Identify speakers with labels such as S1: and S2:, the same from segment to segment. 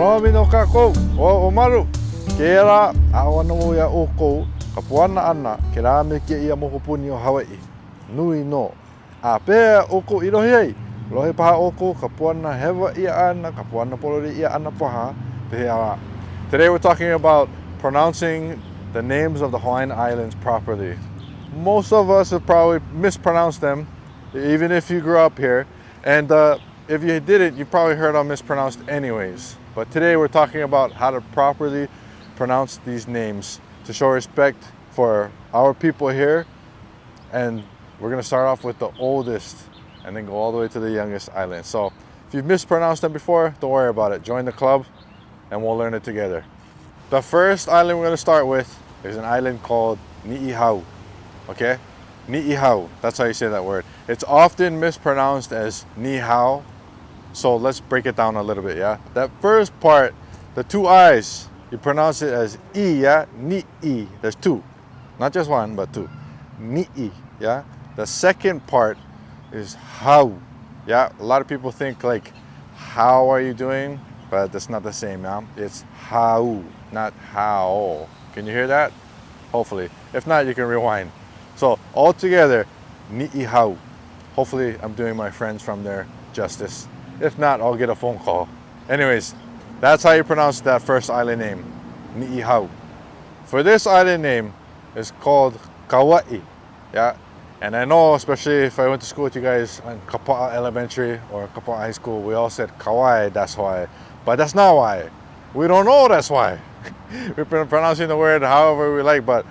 S1: Aloha mino kākou, o maru. Ke rā, awana mo ia o kou, ka puana ana ke rā me ke ia mokopuni o Hawai'i. Nui no. A pēa o kou irohi ai. Lohe paha o kou, ka puana hewa ia ana, ka puana polori ia ana paha. Today we're talking about pronouncing the names of the Hawaiian Islands properly. Most of us have probably mispronounced them, even if you grew up here. And if you didn't, you probably heard them mispronounced anyways. But today we're talking about how to properly pronounce these names to show respect for our people here. And we're gonna start off with the oldest and then go all the way to the youngest island. So if you've mispronounced them before, don't worry about it. Join the club and we'll learn it together. The first island we're gonna start with is an island called Ni'ihau, okay? Ni'ihau, that's how you say that word. It's often mispronounced as ni hao. So let's break it down a little bit, yeah? That first part, the two I's, you pronounce it as I, yeah? Ni'i, there's two. Not just one, but two. Ni'i, yeah? The second part is hau, yeah? A lot of people think like, how are you doing? But that's not the same, yeah? It's hau, not how. Can you hear that? Hopefully. If not, you can rewind. So all together, Ni'ihau. Hopefully I'm doing my friends from there justice. If not, I'll get a phone call. Anyways, that's how you pronounce that first island name, Ni'ihau. For this island name, it's called Kaua'i, yeah? And I know, especially if I went to school with you guys in Kaua'i Elementary or Kaua'i High School, we all said Kaua'i, that's why. But that's not why. We don't know that's why. We've been pronouncing the word however we like, but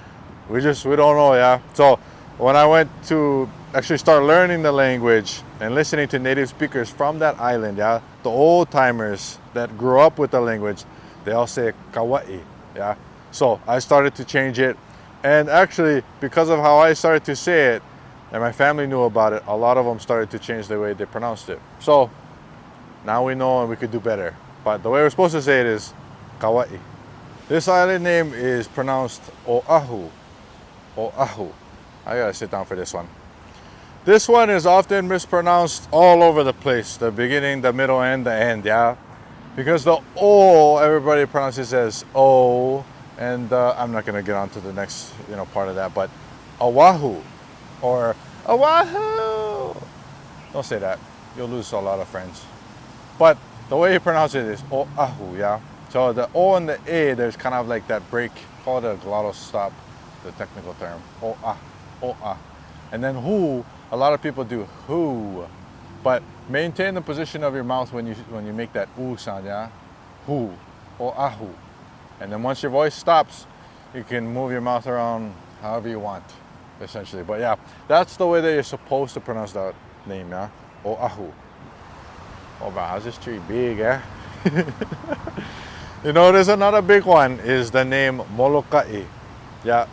S1: we don't know, yeah? So when I went to actually start learning the language and listening to native speakers from that island, yeah, the old timers that grew up with the language, they all say Kaua'i, yeah. So I started to change it, and actually because of how I started to say it and my family knew about it, a lot of them started to change the way they pronounced it. So now we know and we could do better. But the way we're supposed to say it is Kaua'i. This island name is pronounced Oahu. Oahu. I gotta sit down for this one. This one is often mispronounced all over the place. The beginning, the middle, and the end, yeah? Because the O, everybody pronounces as O, and I'm not gonna get on to the next part of that, but Oahu, or Oahu. Don't say that. You'll lose a lot of friends. But the way you pronounce it is Oahu, yeah? So the O and the A, there's kind of like that break, call it a glottal stop, the technical term, O'a, O'a. And then hu, a lot of people do hu, but maintain the position of your mouth when you make that oo sound, yeah? Hu, Oahu. And then once your voice stops, you can move your mouth around however you want, essentially. But yeah, that's the way that you're supposed to pronounce that name, yeah? Oahu. Oh man, how's this tree big, yeah? There's another big one, is the name Moloka'i. Yeah,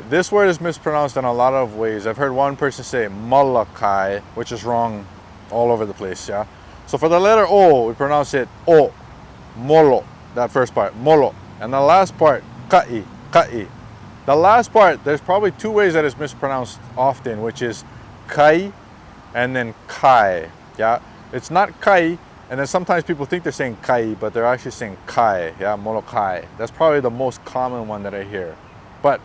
S1: this word is mispronounced in a lot of ways. I've heard one person say Moloka'i, which is wrong all over the place, yeah? So for the letter O, we pronounce it O, Molo, that first part, Molo. And the last part, Ka'i, Ka'i. The last part, there's probably two ways that it's mispronounced often, which is Kai and then Kai, yeah? It's not Kai, and then sometimes people think they're saying Kai, but they're actually saying Kai, yeah, Moloka'i. That's probably the most common one that I hear. But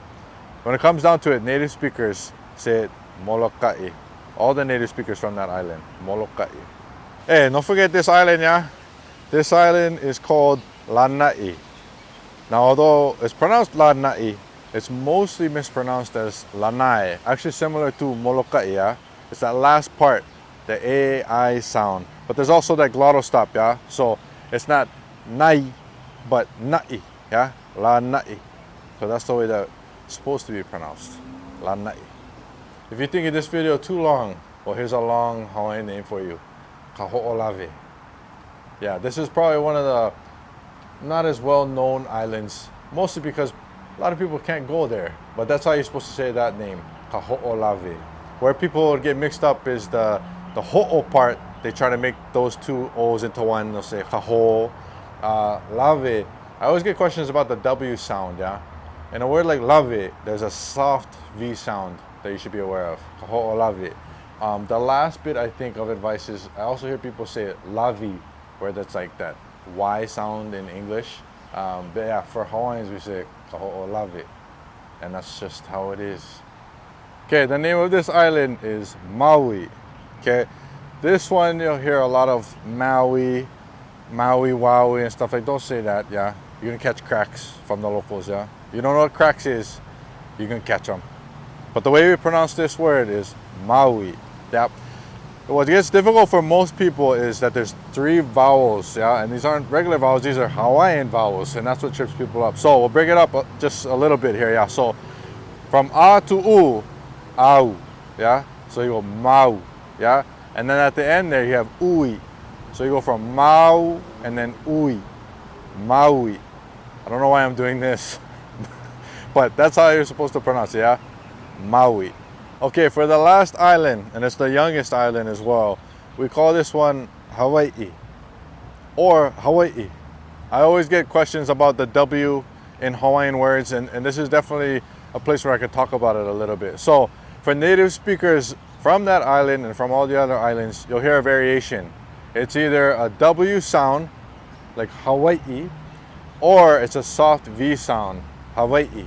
S1: when it comes down to it, native speakers say it Moloka'i. All the native speakers from that island, Moloka'i. Hey, don't forget this island, yeah? This island is called Lāna'i. Now, although it's pronounced Lāna'i, it's mostly mispronounced as Lāna'i. Actually similar to Moloka'i, yeah? It's that last part, the A-I sound. But there's also that glottal stop, yeah? So it's not nai, but na'i, yeah? Lāna'i. So that's the way that it's supposed to be pronounced, Lāna'i. If you think this video too long, well, here's a long Hawaiian name for you, Kaho'olawe. Yeah, this is probably one of the not as well-known islands, mostly because a lot of people can't go there. But that's how you're supposed to say that name, Kaho'olawe. Where people would get mixed up is the ho'o part. They try to make those two O's into one. They'll say kaho, lave. I always get questions about the W sound, yeah? In a word like lave, there's a soft V sound that you should be aware of, Kaho'olawe. The last bit I think of advice is, I also hear people say lavi, where that's like that Y sound in English. But yeah, for Hawaiians we say Kaho'olawe, and that's just how it is. Okay, the name of this island is Maui. Okay, this one you'll hear a lot of Maui, Wowie, and stuff like. Don't say that. Yeah, you're gonna catch cracks from the locals. Yeah, you don't know what cracks is, you're gonna catch them. But the way we pronounce this word is Maui. Yep. What gets difficult for most people is that there's 3 vowels, yeah, and these aren't regular vowels, these are Hawaiian vowels, and that's what trips people up. So we'll break it up just a little bit here, yeah. So from A to U, au, yeah. So you go mau, yeah, and then at the end there you have ui. So you go from mau and then ui, Maui. I don't know why I'm doing this, but that's how you're supposed to pronounce it, yeah, Maui. Okay, for the last island, and it's the youngest island as well, we call this one Hawaii or Hawaii. I always get questions about the W in Hawaiian words, and this is definitely a place where I could talk about it a little bit. So for native speakers from that island and from all the other islands, you'll hear a variation. It's either a W sound, like Hawaii, or it's a soft V sound, Hawaii.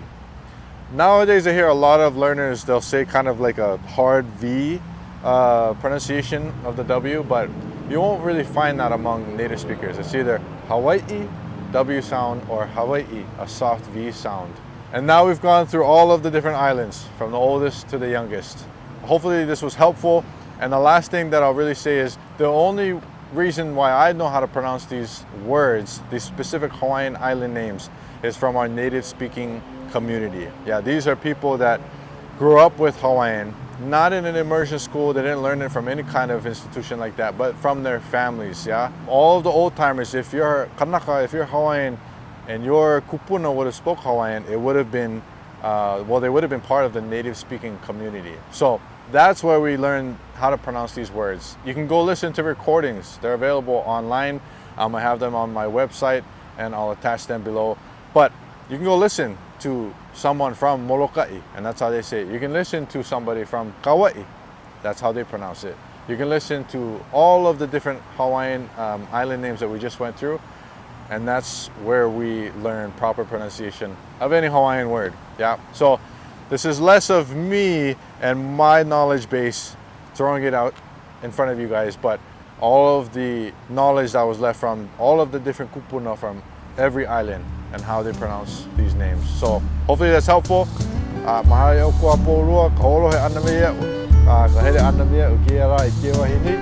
S1: Nowadays I hear a lot of learners, they'll say kind of like a hard V pronunciation of the W, but you won't really find that among native speakers. It's either Hawaii, W sound, or Hawaii, a soft V sound. And now we've gone through all of the different islands, from the oldest to the youngest. Hopefully this was helpful. And the last thing that I'll really say is the only reason why I know how to pronounce these words, these specific Hawaiian island names, is from our native speaking community. Yeah, these are people that grew up with Hawaiian, not in an immersion school, they didn't learn it from any kind of institution like that, but from their families, yeah? All of the old timers, if you're Kanaka, if you're Hawaiian, and your kupuna would have spoke Hawaiian, it would have been, they would have been part of the native speaking community. So that's where we learn how to pronounce these words. You can go listen to recordings. They're available online. I have them on my website and I'll attach them below. But you can go listen to someone from Moloka'i, and that's how they say it. You can listen to somebody from Kaua'i, that's how they pronounce it. You can listen to all of the different Hawaiian island names that we just went through, and that's where we learn proper pronunciation of any Hawaiian word. Yeah. So this is less of me and my knowledge base throwing it out in front of you guys, but all of the knowledge that was left from all of the different kupuna from every island and how they pronounce these names. So hopefully that's helpful. Mahalo o kua pōrua, ka holohe ana mea, ka hele ana mea o kia rā I kia wahine.